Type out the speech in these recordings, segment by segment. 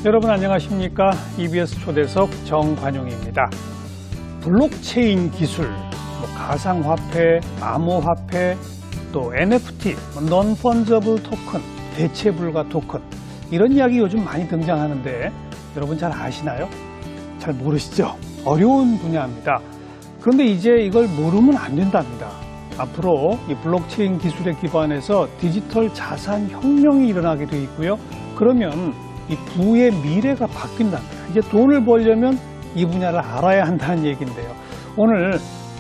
여러분 안녕하십니까? EBS 초대석 정관용입니다. 블록체인 기술, 가상화폐, 암호화폐, 또 NFT, non-fungible 토큰, 대체불가 토큰 이런 이야기 요즘 많이 등장하는데 여러분 잘 아시나요? 잘 모르시죠? 어려운 분야입니다. 그런데 이제 이걸 모르면 안 된답니다. 앞으로 이 블록체인 기술에 기반해서 디지털 자산 혁명이 일어나게 돼 있고요. 그러면 이 부의 미래가 바뀐답니다. 이제 돈을 벌려면 이 분야를 알아야 한다는 얘기인데요. 오늘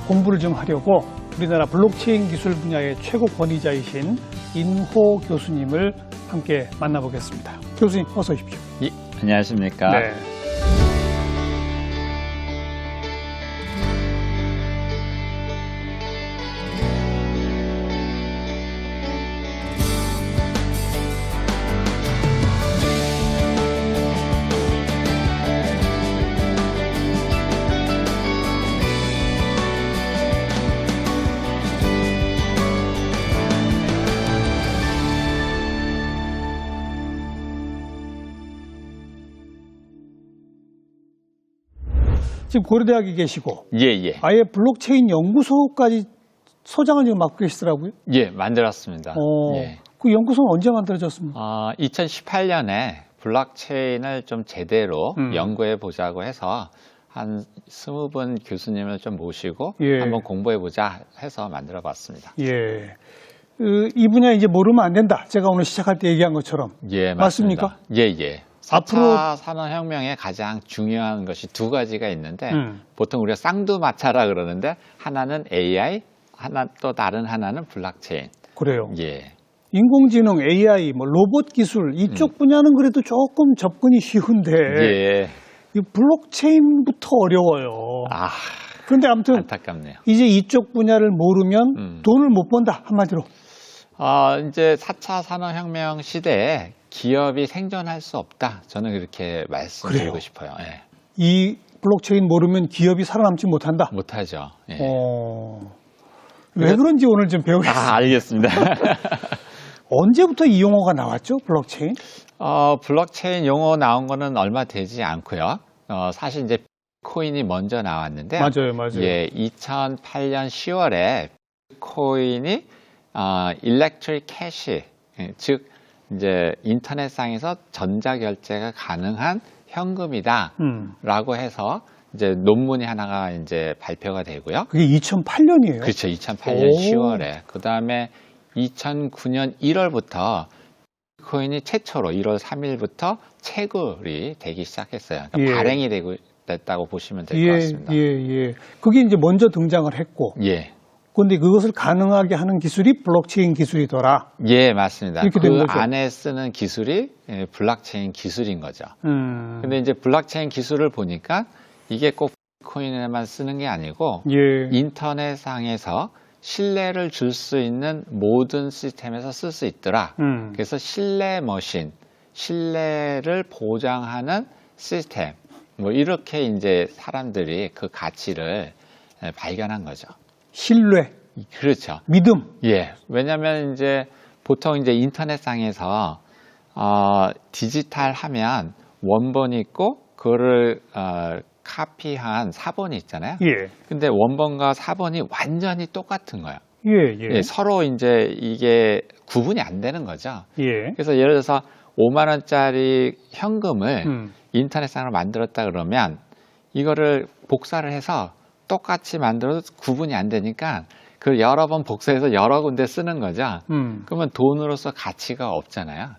공부를 좀 하려고 우리나라 블록체인 기술 분야의 최고 권위자이신 인호 교수님을 함께 만나보겠습니다. 교수님 어서 오십시오. 예, 안녕하십니까. 네. 지금 고려대학에 계시고 예. 아예 블록체인 연구소까지 소장을 지금 맡고 계시더라고요. 예, 만들었습니다. 예. 그 연구소는 언제 만들어졌습니까? 2018년에 블록체인을 좀 제대로 연구해 보자고 해서 한 20분 교수님을 좀 모시고 한번 공부해 보자 해서 만들어 봤습니다. 예. 이 분야 이제 모르면 안 된다. 제가 오늘 시작할 때 얘기한 것처럼. 예, 맞습니까? 맞습니다. 예. 앞으로 4차 산업혁명에 가장 중요한 것이 두 가지가 있는데 보통 우리가 쌍두마차라 그러는데 하나는 AI, 또 다른 하나는 블록체인. 그래요. 예. 인공지능, AI, 로봇 기술 이쪽 분야는 그래도 조금 접근이 쉬운데 예. 이 블록체인부터 어려워요. 그런데 아무튼 안타깝네요. 이제 이쪽 분야를 모르면 돈을 못 번다 한마디로. 이제 4차 산업혁명 시대에 기업이 생존할 수 없다. 저는 그렇게 말씀드리고 싶어요. 예. 이 블록체인 모르면 기업이 살아남지 못한다? 못하죠. 예. 왜 그런지 오늘 좀 배우겠습니다. 알겠습니다. 언제부터 이 용어가 나왔죠? 블록체인? 블록체인 용어 나온 거는 얼마 되지 않고요. 사실 이제 비트코인이 먼저 나왔는데 맞아요. 예, 2008년 10월에 비트코인이 일렉트릭 캐시, 즉 이제 인터넷상에서 전자결제가 가능한 현금이다라고 해서 이제 논문이 하나가 이제 발표가 되고요. 그게 2008년이에요? 그렇죠. 2008년 10월에. 그 다음에 2009년 1월부터 비트코인이 최초로 1월 3일부터 채굴이 되기 시작했어요. 그러니까 발행이 됐다고 보시면 될 것 같습니다. 그게 이제 먼저 등장을 했고. 예. 그런데 그것을 가능하게 하는 기술이 블록체인 기술이더라. 예, 맞습니다. 이렇게 된 그 거죠. 안에 쓰는 기술이 블록체인 기술인 거죠. 근데 이제 블록체인 기술을 보니까 이게 꼭 비트코인에만 쓰는 게 아니고 인터넷상에서 신뢰를 줄 수 있는 모든 시스템에서 쓸 수 있더라. 그래서 신뢰 머신, 신뢰를 보장하는 시스템, 이렇게 이제 사람들이 그 가치를 발견한 거죠. 신뢰. 그렇죠. 믿음. 예. 왜냐하면 이제 보통 이제 인터넷상에서 디지털 하면 원본이 있고 그거를 카피한 사본이 있잖아요. 근데 원본과 사본이 완전히 똑같은 거예요. 서로 이제 이게 구분이 안 되는 거죠. 그래서 예를 들어서 5만 원짜리 현금을 인터넷상으로 만들었다 그러면 이거를 복사를 해서 똑같이 만들어도 구분이 안 되니까 그걸 여러 번 복사해서 여러 군데 쓰는 거죠. 그러면 돈으로서 가치가 없잖아요.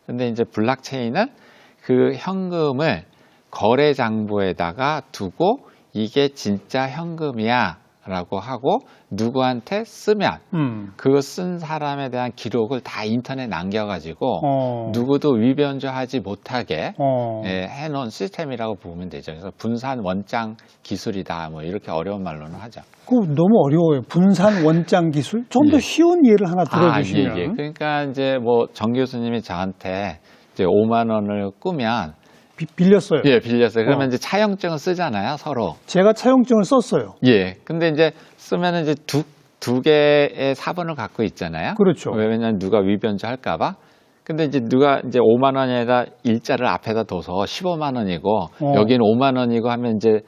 근데 이제 블록체인은 그 현금을 거래 장부에다가 두고 이게 진짜 현금이야 라고 하고 누구한테 쓰면 그거 쓴 사람에 대한 기록을 다 인터넷에 남겨가지고 누구도 위변조하지 못하게 해놓은 시스템이라고 보면 되죠. 그래서 분산 원장 기술이다 이렇게 어려운 말로는 하죠. 너무 어려워요. 분산 원장 기술? 좀 더 쉬운 예를 하나 들어주시면. 그러니까 이제 정 교수님이 저한테 이제 5만 원을 꾸면 빌렸어요. 예, 빌렸어요. 그러면 이제 차용증을 쓰잖아요, 서로. 제가 차용증을 썼어요. 예. 근데 이제 쓰면은 이제 두 개의 사본을 갖고 있잖아요. 그렇죠. 왜냐면 누가 위변조 할까봐. 근데 이제 누가 이제 5만 원에다 일자를 앞에다 둬서 15만 원이고 여기는 5만 원이고 하면 이제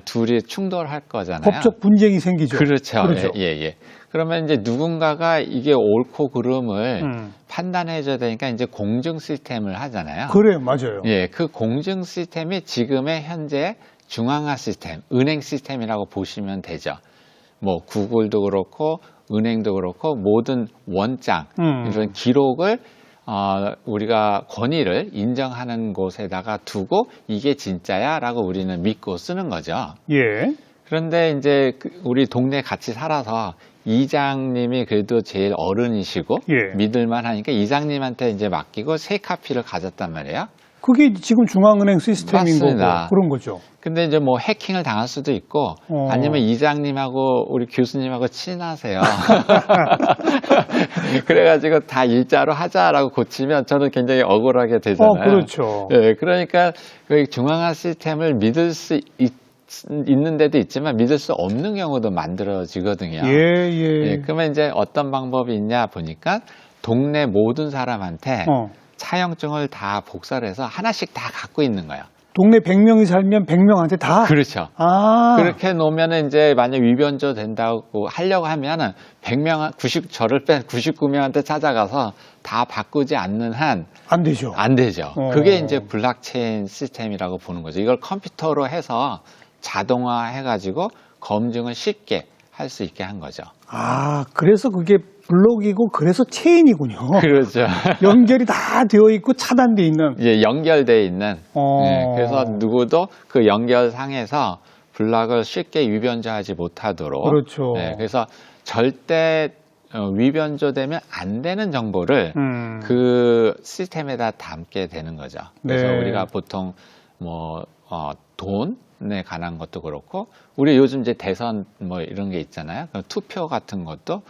둘이 충돌할 거잖아요. 법적 분쟁이 생기죠. 그렇죠. 그렇죠. 예. 그러면 이제 누군가가 이게 옳고 그름을 판단해 줘야 되니까 이제 공증 시스템을 하잖아요. 그래요, 맞아요. 예, 그 공증 시스템이 지금의 현재 중앙화 시스템, 은행 시스템이라고 보시면 되죠. 뭐 구글도 그렇고 은행도 그렇고 모든 원장 이런 기록을 우리가 권위를 인정하는 곳에다가 두고 이게 진짜야라고 우리는 믿고 쓰는 거죠. 예. 그런데 이제 우리 동네 같이 살아서 이장님이 그래도 제일 어른이시고 예. 믿을만 하니까 이장님한테 이제 맡기고 새 카피를 가졌단 말이에요. 그게 지금 중앙은행 시스템인 맞습니다. 거고 그런 거죠. 근데 이제 뭐 해킹을 당할 수도 있고 아니면 이장님하고 우리 교수님하고 친하세요. 그래가지고 다 일자로 하자라고 고치면 저는 굉장히 억울하게 되잖아요. 그렇죠. 예, 그러니까 그 중앙화 시스템을 믿을 수 있는 데도 있지만 믿을 수 없는 경우도 만들어지거든요. 예. 그러면 이제 어떤 방법이 있냐 보니까 동네 모든 사람한테 차용증을 다 복사를 해서 하나씩 다 갖고 있는 거예요. 동네 100명이 살면 100명한테 다? 그렇죠. 그렇게 놓으면 이제 만약 위변조 된다고 하려고 하면은 100명, 저를 뺀 99명한테 찾아가서 다 바꾸지 않는 한 안 되죠. 안 되죠. 그게 이제 블록체인 시스템이라고 보는 거죠. 이걸 컴퓨터로 해서 자동화 해가지고 검증을 쉽게 할 수 있게 한 거죠. 그래서 그게 블록이고 그래서 체인이군요. 그렇죠. 연결이 다 되어 있고 차단되어 있는. 예, 연결되어 있는. 그래서 누구도 그 연결상에서 블록을 쉽게 위변조하지 못하도록. 그렇죠. 그래서 절대 위변조되면 안 되는 정보를 그 시스템에다 담게 되는 거죠. 그래서 우리가 보통 돈에 관한 것도 그렇고 우리 요즘 이제 대선 뭐 이런 게 있잖아요. 투표 같은 것도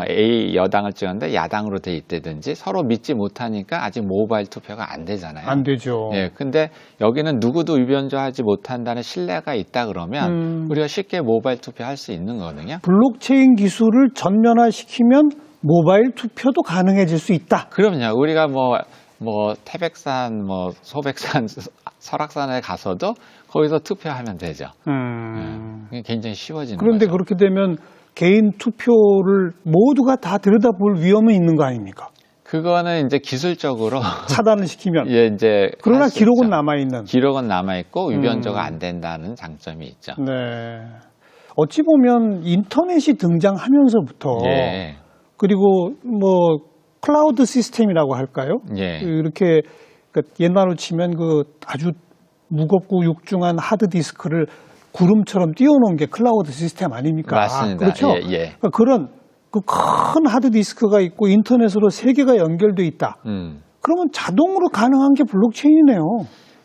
A 여당을 찍었는데 야당으로 돼 있다든지 서로 믿지 못하니까 아직 모바일 투표가 안 되잖아요. 안 되죠. 예, 근데 여기는 누구도 위변조하지 못한다는 신뢰가 있다 그러면 우리가 쉽게 모바일 투표할 수 있는 거거든요. 블록체인 기술을 전면화시키면 모바일 투표도 가능해질 수 있다. 그럼요. 우리가 태백산, 소백산, 설악산에 가서도 거기서 투표하면 되죠. 굉장히 쉬워지는 그런데 거죠. 그렇게 되면 개인 투표를 모두가 다 들여다볼 위험은 있는 거 아닙니까? 그거는 이제 기술적으로 차단을 시키면. 예, 이제 그러나 기록은 남아 있는. 기록은 남아 있고 위변조가 안 된다는 장점이 있죠. 네. 어찌 보면 인터넷이 등장하면서부터 그리고 클라우드 시스템이라고 할까요? 이렇게 옛날로 치면 아주 무겁고 육중한 하드디스크를 구름처럼 띄워놓은 게 클라우드 시스템 아닙니까? 맞습니다. 그렇죠? 그러니까 그런 큰 하드디스크가 있고 인터넷으로 세계가 연결돼 있다. 그러면 자동으로 가능한 게 블록체인이네요.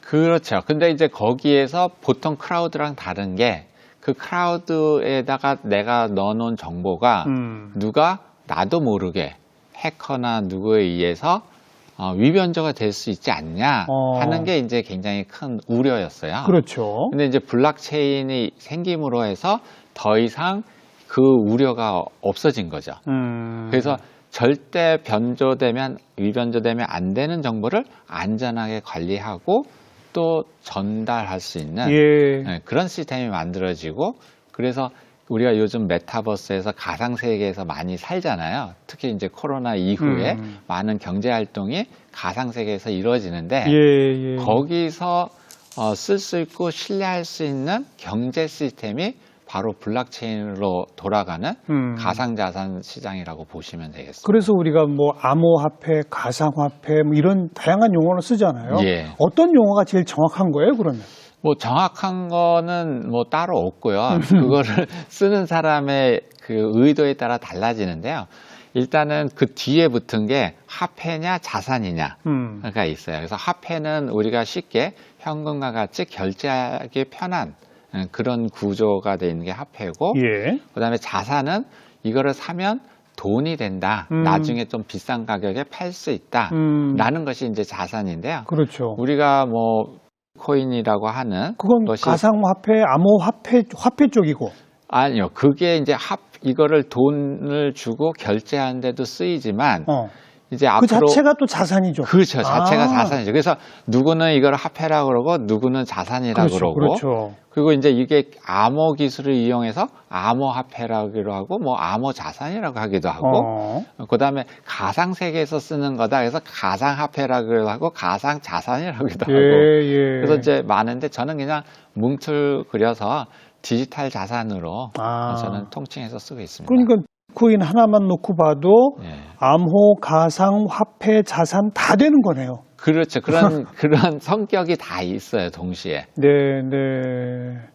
그렇죠. 근데 이제 거기에서 보통 클라우드랑 다른 게 그 클라우드에다가 내가 넣어놓은 정보가 누가 나도 모르게 해커나 누구에 의해서 위변조가 될 수 있지 않냐 하는 게 이제 굉장히 큰 우려였어요. 그렇죠. 근데 이제 블록체인이 생김으로 해서 더 이상 그 우려가 없어진 거죠. 그래서 절대 위변조되면 안 되는 정보를 안전하게 관리하고 또 전달할 수 있는 그런 시스템이 만들어지고 그래서 우리가 요즘 메타버스에서 가상세계에서 많이 살잖아요. 특히 이제 코로나 이후에 많은 경제활동이 가상세계에서 이루어지는데 거기서 쓸 수 있고 신뢰할 수 있는 경제 시스템이 바로 블록체인으로 돌아가는 가상자산 시장이라고 보시면 되겠습니다. 그래서 우리가 암호화폐, 가상화폐 이런 다양한 용어를 쓰잖아요. 어떤 용어가 제일 정확한 거예요, 그러면? 정확한 거는 따로 없고요. 그거를 쓰는 사람의 그 의도에 따라 달라지는데요. 일단은 그 뒤에 붙은 게 화폐냐 자산이냐가 있어요. 그래서 화폐는 우리가 쉽게 현금과 같이 결제하기 편한 그런 구조가 되어 있는 게 화폐고 그다음에 자산은 이거를 사면 돈이 된다. 나중에 좀 비싼 가격에 팔 수 있다. 라는 것이 이제 자산인데요. 그렇죠. 우리가 코인이라고 하는 그건 것이 가상화폐, 화폐 쪽이고 아니요. 그게 이제 이거를 돈을 주고 결제하는 데도 쓰이지만 이제 그 앞으로 자체가 또 자산이죠. 그렇죠. 자체가 아. 자산이죠. 그래서 누구는 이걸 화폐라 그러고 누구는 자산이라 그렇죠, 그러고 그렇죠. 그리고 이제 이게 암호 기술을 이용해서 암호화폐라고 하고 뭐 암호자산이라고 하기도 하고 그다음에 가상 세계에서 쓰는 거다. 그래서 가상화폐라고 하고 가상자산이라고도 하고 예. 그래서 이제 많은데 저는 그냥 뭉틀그려서 디지털 자산으로 저는 통칭해서 쓰고 있습니다. 그러니까 비트코인 하나만 놓고 봐도 예. 암호, 가상, 화폐, 자산 다 되는 거네요. 그렇죠. 그런 성격이 다 있어요, 동시에. 네.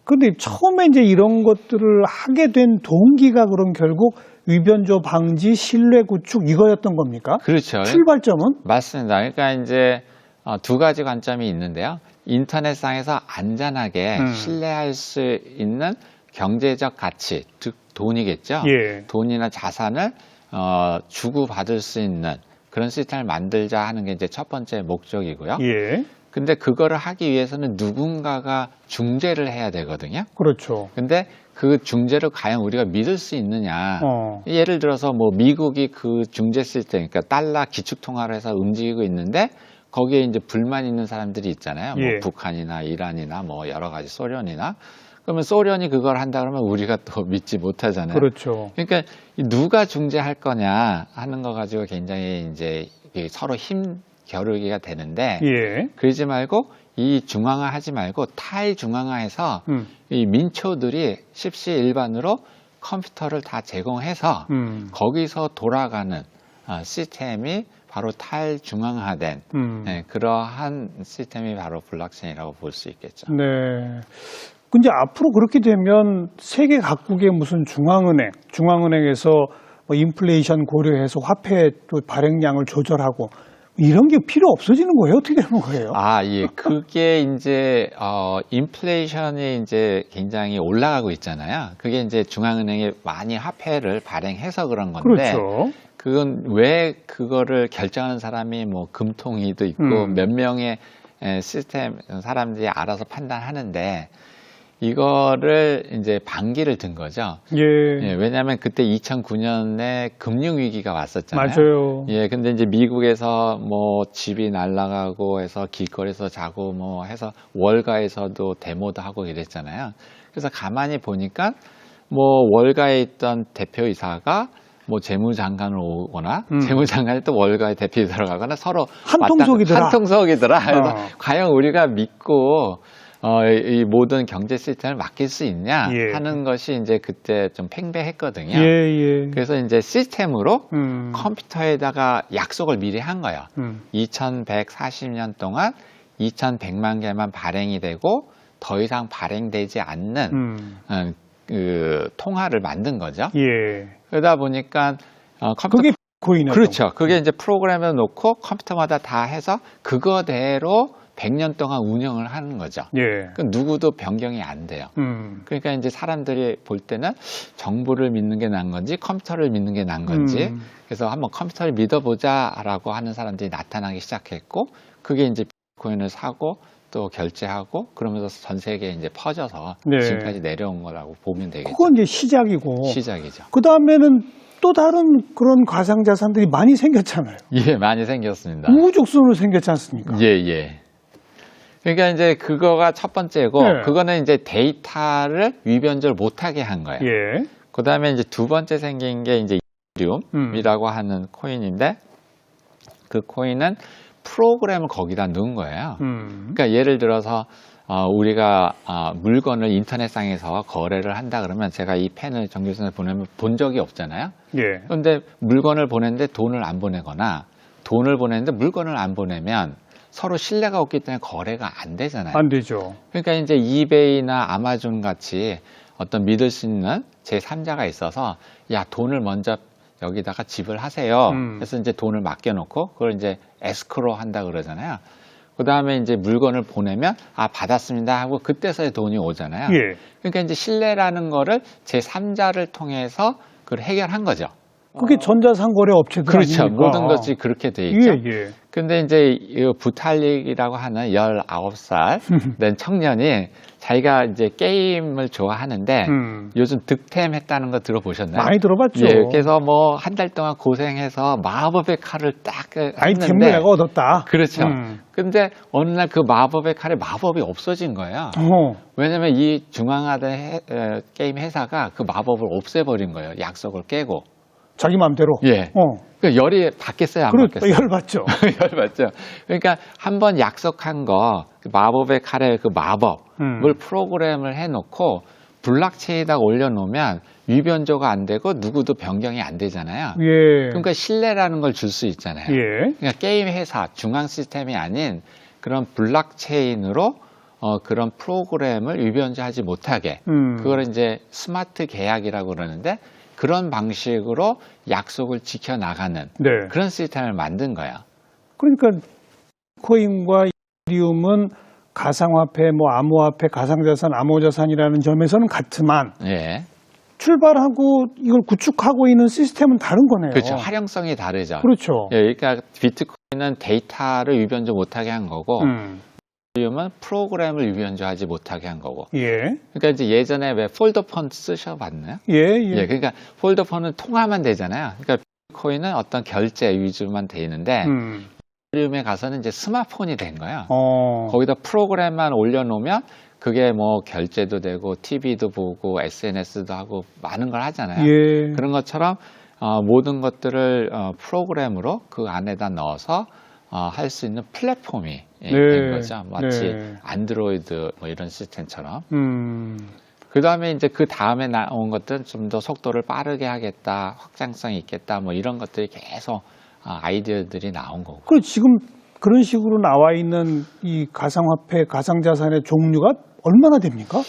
근데 처음에 이제 이런 것들을 하게 된 동기가 그럼 결국 위변조 방지, 신뢰 구축 이거였던 겁니까? 그렇죠. 출발점은? 맞습니다. 그러니까 이제 두 가지 관점이 있는데요. 인터넷상에서 안전하게 신뢰할 수 있는 경제적 가치, 즉 돈이겠죠. 예. 돈이나 자산을 주고받을 수 있는 그런 시스템을 만들자 하는 게 이제 첫 번째 목적이고요. 예. 근데 그거를 하기 위해서는 누군가가 중재를 해야 되거든요. 그렇죠. 근데 그 중재를 과연 우리가 믿을 수 있느냐. 예를 들어서 뭐 미국이 그 중재 시스템, 그러니까 달러 기축통화를 해서 움직이고 있는데 거기에 이제 불만 있는 사람들이 있잖아요. 뭐 예. 북한이나 이란이나 뭐 여러 가지 소련이나. 그러면 소련이 그걸 한다 그러면 우리가 또 믿지 못하잖아요. 그렇죠. 그러니까 누가 중재할 거냐 하는 거 가지고 굉장히 이제 서로 힘 겨루기가 되는데 예. 그러지 말고 이 중앙화 하지 말고 탈중앙화해서 이 민초들이 십시일반으로 컴퓨터를 다 제공해서 거기서 돌아가는 시스템이 바로 탈중앙화된 그러한 시스템이 바로 블록체인이라고 볼 수 있겠죠. 네. 근데 앞으로 그렇게 되면 세계 각국의 무슨 중앙은행에서 뭐 인플레이션 고려해서 화폐 또 발행량을 조절하고 이런 게 필요 없어지는 거예요? 어떻게 되는 거예요? 예. 그게 이제, 인플레이션이 이제 굉장히 올라가고 있잖아요. 그게 이제 중앙은행이 많이 화폐를 발행해서 그런 건데. 그렇죠. 그건 왜 그거를 결정하는 사람이 뭐 금통위도 있고 몇 명의 시스템 사람들이 알아서 판단하는데 이거를 이제 반기를 든 거죠. 예. 왜냐하면 그때 2009년에 금융위기가 왔었잖아요. 맞아요. 근데 이제 미국에서 뭐 집이 날아가고 해서 길거리에서 자고 뭐 해서 월가에서도 데모도 하고 이랬잖아요. 그래서 가만히 보니까 뭐 월가에 있던 대표이사가 뭐 재무장관을 오거나 재무장관이 또 월가에 대표이사로 가거나 서로 한통속이더라. 그래서 과연 우리가 믿고 이 모든 경제 시스템을 맡길 수 있냐 하는 것이 이제 그때 좀 팽배했거든요. 그래서 이제 시스템으로 컴퓨터에다가 약속을 미리 한 거예요. 2140년 동안 2100만 개만 발행이 되고 더 이상 발행되지 않는 그 통화를 만든 거죠. 그러다 보니까 컴퓨터 그게 비트코인이었던 그렇죠. 그게 이제 프로그램에 놓고 컴퓨터마다 다 해서 그거대로 100년 동안 운영을 하는 거죠. 그 누구도 변경이 안 돼요. 그러니까 이제 사람들이 볼 때는 정보를 믿는 게 나은 건지 컴퓨터를 믿는 게 나은 건지 그래서 한번 컴퓨터를 믿어보자라고 하는 사람들이 나타나기 시작했고 그게 이제 비트코인을 사고 또 결제하고 그러면서 전 세계에 이제 퍼져서 지금까지 내려온 거라고 보면 되겠죠. 그건 이제 시작이고. 시작이죠. 그 다음에는 또 다른 그런 가상자산들이 많이 생겼잖아요. 많이 생겼습니다. 우후죽순으로 생겼지 않습니까? 그러니까 이제 그거가 첫 번째고 그거는 이제 데이터를 위변조를 못하게 한 거예요. 그 다음에 이제 두 번째 생긴 게 이제 이더리움이라고 하는 코인인데 그 코인은 프로그램을 거기다 넣은 거예요. 그러니까 예를 들어서 우리가 물건을 인터넷상에서 거래를 한다 그러면 제가 이 펜을 정 교수님 보내면 본 적이 없잖아요. 그런데 물건을 보냈는데 돈을 안 보내거나 돈을 보냈는데 물건을 안 보내면 서로 신뢰가 없기 때문에 거래가 안 되잖아요. 안 되죠. 그러니까 이제 이베이나 아마존 같이 어떤 믿을 수 있는 제3자가 있어서 야 돈을 먼저 여기다가 지불하세요. 그래서 이제 돈을 맡겨놓고 그걸 이제 에스크로 한다 그러잖아요. 그 다음에 이제 물건을 보내면 받았습니다 하고 그때서야 돈이 오잖아요. 그러니까 이제 신뢰라는 거를 제3자를 통해서 그걸 해결한 거죠. 그게 전자상거래 업체들 그렇죠. 아닙니까? 모든 것이 그렇게 돼 있죠. 예, 예. 근데 이제 이 부탈릭이라고 하는 19살 된 청년이 자기가 이제 게임을 좋아하는데 요즘 득템했다는 거 들어보셨나요? 많이 들어봤죠. 예, 그래서 뭐 한 달 동안 고생해서 마법의 칼을 딱 아이템을 했는데 내가 얻었다. 그렇죠. 근데 어느 날 그 마법의 칼에 마법이 없어진 거예요. 왜냐면 이 중앙화된 게임 회사가 그 마법을 없애버린 거예요. 약속을 깨고. 자기 마음대로. 예. 그 열이 받겠어요, 안 그렇죠. 받겠어요? 열받죠. 열 받죠. 그러니까 한번 약속한 거, 그 마법의 칼의 그 마법을 프로그램을 해놓고 블록체인에다가 올려놓으면 위변조가 안 되고 누구도 변경이 안 되잖아요. 예. 그러니까 신뢰라는 걸 줄 수 있잖아요. 예. 그러니까 게임 회사 중앙 시스템이 아닌 그런 블록체인으로 그런 프로그램을 위변조하지 못하게 그걸 이제 스마트 계약이라고 그러는데 그런 방식으로 약속을 지켜나가는 네. 그런 시스템을 만든 거야. 그러니까 코인과 이리움은 가상화폐, 뭐 암호화폐, 가상자산, 암호자산이라는 점에서는 같지만 예. 출발하고 이걸 구축하고 있는 시스템은 다른 거네요. 그렇죠. 활용성이 다르죠. 그렇죠. 예, 그러니까 비트코인은 데이터를 위변조 못하게 한 거고 이리움은 프로그램을 위변조하지 못하게 한 거고. 예. 그러니까 이제 예전에 왜 폴더폰 쓰셔봤나요? 예, 예. 예, 그러니까 폴더폰은 통화만 되잖아요. 그러니까 비트코인은 어떤 결제 위주만 돼 있는데 이리움에 가서는 이제 스마트폰이 된 거예요. 거기다 프로그램만 올려놓으면 그게 뭐 결제도 되고 TV도 보고 SNS도 하고 많은 걸 하잖아요. 예. 그런 것처럼 모든 것들을 프로그램으로 그 안에다 넣어서 할 수 있는 플랫폼이 된 거죠. 마치 안드로이드 뭐 이런 시스템처럼. 그 다음에 이제 그 다음에 나온 것들은 좀 더 속도를 빠르게 하겠다, 확장성이 있겠다, 뭐 이런 것들이 계속 아이디어들이 나온 거고. 그리고 지금 그런 식으로 나와 있는 이 가상화폐, 가상자산의 종류가 얼마나 됩니까?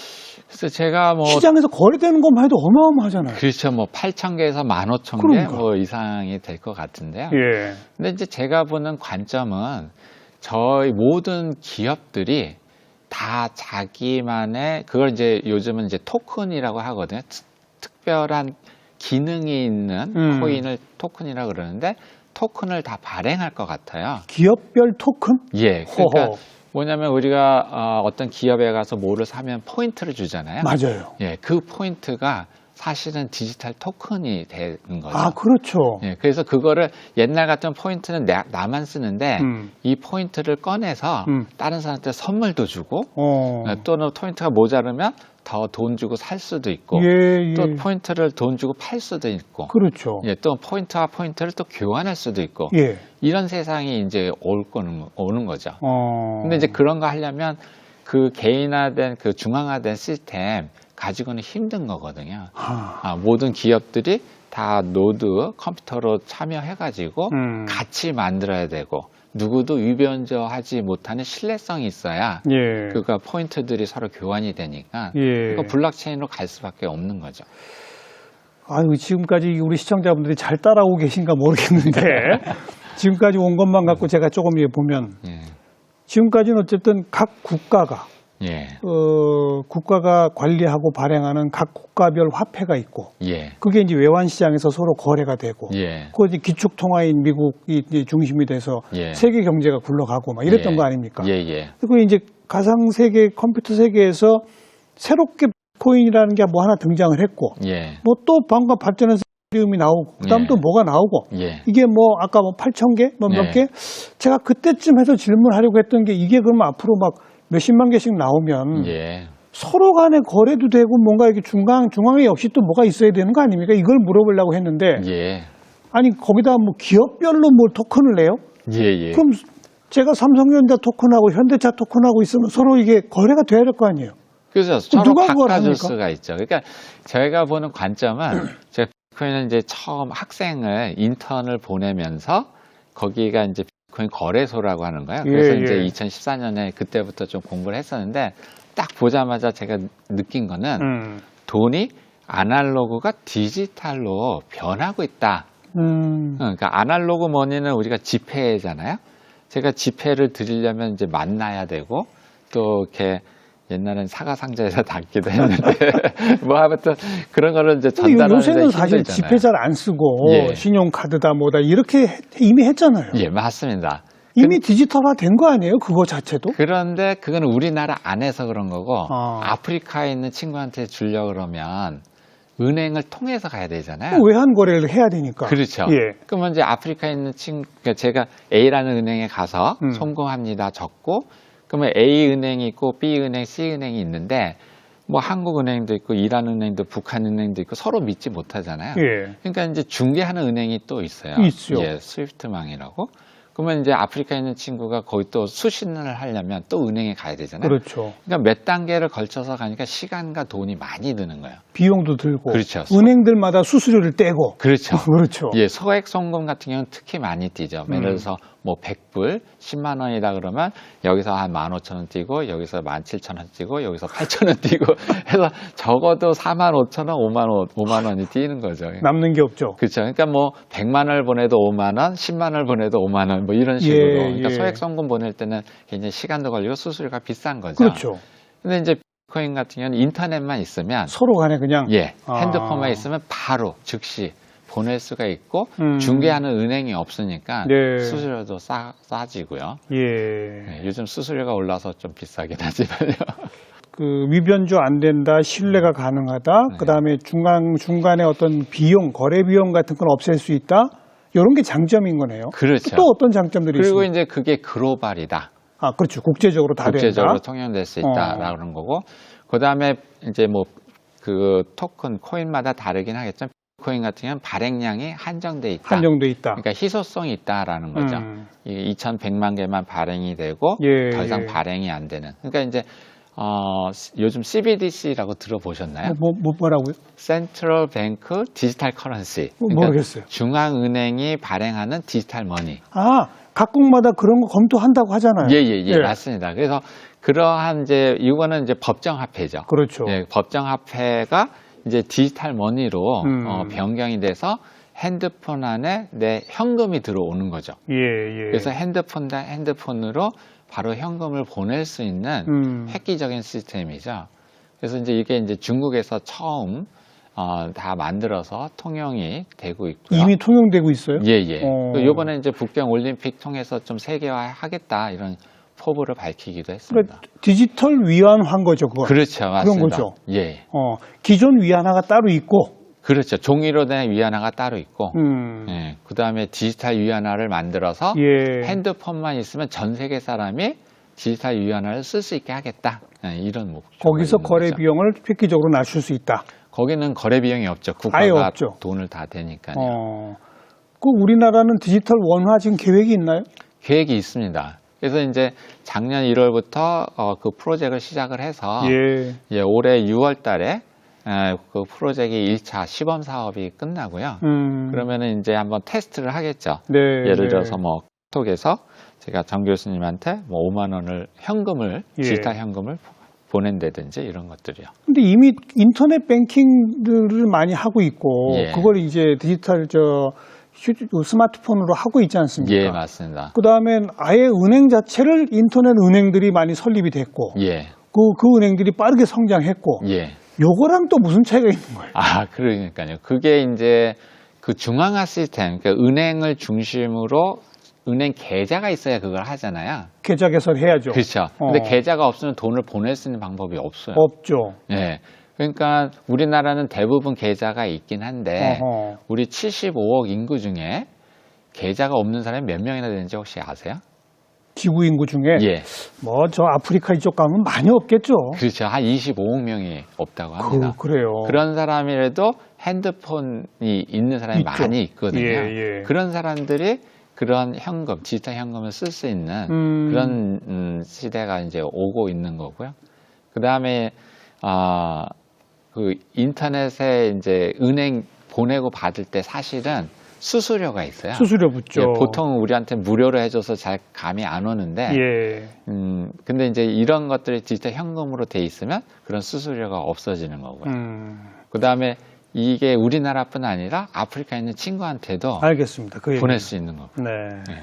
그래서 제가 뭐 시장에서 거래되는 것만 해도 어마어마하잖아요. 그렇죠. 뭐 8,000개에서 15,000개 그러니까. 뭐 이상이 될 것 같은데요. 예. 근데 이제 제가 보는 관점은 저희 모든 기업들이 다 자기만의 그걸 이제 요즘은 이제 토큰이라고 하거든요. 특별한 기능이 있는 코인을 토큰이라고 그러는데 토큰을 다 발행할 것 같아요. 기업별 토큰? 예. 그러니까 호호. 뭐냐면 우리가 어떤 기업에 가서 뭐를 사면 포인트를 주잖아요. 맞아요. 예, 그 포인트가 사실은 디지털 토큰이 되는 거죠. 아, 그렇죠. 예, 그래서 그거를 옛날 같은 포인트는 나만 쓰는데 이 포인트를 꺼내서 다른 사람한테 선물도 주고 또는 포인트가 모자르면 더 돈 주고 살 수도 있고 예, 예. 또 포인트를 돈 주고 팔 수도 있고 그렇죠. 예, 또 포인트와 포인트를 또 교환할 수도 있고 예. 이런 세상이 이제 오는 거죠. 근데 이제 그런 거 하려면 그 개인화된 그 중앙화된 시스템 가지고는 힘든 거거든요. 모든 기업들이 다 노드 컴퓨터로 참여해가지고 같이 만들어야 되고 누구도 위변조하지 못하는 신뢰성이 있어야 예. 그러니까 포인트들이 서로 교환이 되니까 예. 그 블록체인으로 갈 수밖에 없는 거죠. 아유, 지금까지 우리 시청자분들이 잘 따라오고 계신가 모르겠는데 지금까지 온 것만 갖고 제가 조금 보면 예. 지금까지는 어쨌든 각 국가가 예. 국가가 관리하고 발행하는 각 국가별 화폐가 있고 예. 그게 이제 외환 시장에서 서로 거래가 되고 예. 그 이제 기축 통화인 미국이 이제 중심이 돼서 예. 세계 경제가 굴러가고 막 이랬던 예. 거 아닙니까? 예, 예. 그리고 이제 가상 세계 컴퓨터 세계에서 새롭게 코인이라는 게 뭐 하나 등장을 했고 예. 뭐 또 방금 발전해서 이름이 나오고 그다음 예. 또 뭐가 나오고 예. 이게 뭐 아까 뭐 8,000개 뭐 몇 예. 개 제가 그때쯤 해서 질문하려고 했던 게 이게 그러면 앞으로 막 몇십만 개씩 나오면 예. 서로 간에 거래도 되고 뭔가 이렇게 중앙에 역시 또 뭐가 있어야 되는 거 아닙니까? 이걸 물어보려고 했는데 예. 아니 거기다 뭐 기업별로 뭐 토큰을 내요? 예. 예. 그럼 제가 삼성전자 토큰하고 현대차 토큰하고 있으면 서로 이게 거래가 돼야 될 거 아니에요? 그래서 서로 누가 그걸 바꿔줄 합니까? 수가 있죠. 그러니까 저희가 보는 관점은 제가 비트코인은 이제 처음 학생을 인턴을 보내면서 거기가 이제 비트코인 거래소라고 하는 거예요. 그래서 예, 이제 예. 2014년에 그때부터 좀 공부를 했었는데 딱 보자마자 제가 느낀 거는 돈이 아날로그가 디지털로 변하고 있다. 그러니까 아날로그 머니는 우리가 지폐잖아요. 제가 지폐를 드리려면 이제 만나야 되고 또 이렇게 옛날엔 사과 상자에서 담기도 했는데 뭐 아무튼 그런 거를 이제 근데 전달하는 요새는 사실 지폐 잘 안 쓰고 예. 신용카드다 뭐다 이렇게 이미 했잖아요. 예, 맞습니다. 이미 디지털화 된 거 아니에요? 그거 자체도? 그런데 그건 우리나라 안에서 그런 거고 아. 아프리카에 있는 친구한테 주려고 그러면 은행을 통해서 가야 되잖아요. 외환 거래를 해야 되니까. 그렇죠. 예. 그러면 이제 아프리카에 있는 그러니까 제가 A라는 은행에 가서 음. 송금합니다 적고 그러면 A 은행이 있고 B 은행, C 은행이 있는데 뭐 한국은행도 있고 이란은행도 북한은행도 있고 서로 믿지 못하잖아요. 예. 그러니까 이제 중개하는 은행이 또 있어요. 있죠. 예, 스위프트망이라고. 그러면 이제 아프리카에 있는 친구가 거기 또 수신을 하려면 또 은행에 가야 되잖아요. 그렇죠. 그러니까 몇 단계를 걸쳐서 가니까 시간과 돈이 많이 드는 거예요. 비용도 들고. 그렇죠. 은행들마다 수수료를 떼고. 그렇죠. 그렇죠. 예, 소액 송금 같은 경우는 특히 많이 뛰죠. 예를 들어서 뭐 100불, 10만 원이다 그러면 여기서 한 15,000원 뛰고 여기서 17,000원 뛰고 여기서 8,000원 뛰고 해서 적어도 45,000원, 5만 원이 뛰는 거죠. 남는 게 없죠. 그렇죠. 그러니까 뭐 100만 원을 보내도 5만 원, 10만 원을 보내도 5만 원 뭐 이런 식으로. 예, 그러니까 예. 소액 송금 보낼 때는 굉장히 시간도 걸리고 수수료가 비싼 거죠. 그렇죠. 근데 이제 비트코인 같은 경우는 인터넷만 있으면 서로 간에 그냥. 예, 아. 핸드폰만 있으면 바로 즉시 보낼 수가 있고 음. 중개하는 은행이 없으니까 네. 수수료도 싸지고요. 예. 네, 요즘 수수료가 올라서 좀 비싸긴 하지만요. 그 위변조 안 된다, 신뢰가 가능하다, 네. 그다음에 중간에 어떤 비용, 거래 비용 같은 건 없앨 수 있다. 이런 게 장점인 거네요. 그렇죠. 또 어떤 장점들이 그리고 있습니까? 이제 그게 글로벌이다. 아, 그렇죠. 국제적으로 다 국제적으로 된다. 통용될 수 있다라는 거고, 그 다음에 이제 뭐 그 토큰 코인마다 다르긴 하겠지만 비트코인 같은 경우는 발행량이 한정돼 있다. 한정돼 있다. 그러니까 희소성이 있다라는 거죠. 이 2,100만 개만 발행이 되고 예, 더 이상 예. 발행이 안 되는. 그러니까 이제 요즘 CBDC라고 들어보셨나요? 뭐라고요? Central Bank Digital Currency. 모르겠어요. 중앙은행이 발행하는 디지털 머니. 아, 각국마다 그런 거 검토한다고 하잖아요. 예, 맞습니다. 그래서 그러한 이제 이거는 이제 법정화폐죠. 그렇죠. 예, 법정화폐가 이제 디지털 머니로 변경이 돼서 핸드폰 안에 내 현금이 들어오는 거죠. 예, 예. 그래서 핸드폰으로 바로 현금을 보낼 수 있는 획기적인 시스템이죠. 그래서 이제 이게 이제 중국에서 처음 다 만들어서 통용이 되고 있고요. 이미 통용되고 있어요? 예. 요번에 이제 북경 올림픽 통해서 좀 세계화하겠다 이런 포부를 밝히기도 했습니다. 그러니까 디지털 위안화인 거죠, 그거. 그렇죠, 맞습니다. 그런 거죠. 예. 기존 위안화가 따로 있고. 그렇죠. 종이로 된 위안화가 따로 있고, 예. 그 다음에 디지털 위안화를 만들어서 예. 핸드폰만 있으면 전 세계 사람이 디지털 위안화를 쓸 수 있게 하겠다. 이런 목표. 거기서 거래 비용을 획기적으로 낮출 수 있다. 거기는 거래 비용이 없죠. 아예 국가가 없죠. 돈을 다 대니까요. 그 우리나라는 디지털 원화 지금 계획이 있나요? 계획이 있습니다. 그래서 이제 작년 1월부터 그 프로젝트를 시작을 해서 예. 올해 6월 달에 그 프로젝트 1차 시범 사업이 끝나고요. 그러면은 이제 한번 테스트를 하겠죠. 네. 예를 들어서 뭐 톡에서 제가 정 교수님한테 뭐 5만 원을 현금을 디지털 현금을 보낸다든지 이런 것들이요. 근데 이미 인터넷 뱅킹들을 많이 하고 있고 예. 그걸 이제 디지털 스마트폰으로 하고 있지 않습니까? 예, 맞습니다. 그다음에 아예 은행 자체를 인터넷 은행들이 많이 설립이 됐고 예. 그 은행들이 빠르게 성장했고 예. 요거랑 또 무슨 차이가 있는 거예요? 그러니까요. 그게 이제 그 중앙화 시스템, 그러니까 은행을 중심으로 은행 계좌가 있어야 그걸 하잖아요. 계좌 개설해야죠. 그렇죠. 근데 계좌가 없으면 돈을 보낼 수 있는 방법이 없어요. 없죠. 예. 그러니까 우리나라는 대부분 계좌가 있긴 한데 우리 75억 인구 중에 계좌가 없는 사람이 몇 명이나 되는지 혹시 아세요? 지구 인구 중에 예. 뭐 저 아프리카 이쪽 가면 많이 없겠죠. 그렇죠. 한 25억 명이 없다고 합니다. 그래요. 그런 사람이라도 핸드폰이 있는 사람이 있죠. 많이 있거든요. 예. 그런 사람들이 그런 현금, 디지털 현금을 쓸 수 있는 그런 시대가 이제 오고 있는 거고요. 그 다음에 그 인터넷에 이제 은행 보내고 받을 때 사실은 수수료가 있어요. 수수료 붙죠. 예, 보통 우리한테 무료로 해줘서 잘 감이 안 오는데, 근데 이제 이런 것들이 디지털 현금으로 돼 있으면 그런 수수료가 없어지는 거고요. 그 다음에 이게 우리나라뿐 아니라 아프리카에 있는 친구한테도 알겠습니다. 보낼 수 있는 거고요. 네. 네.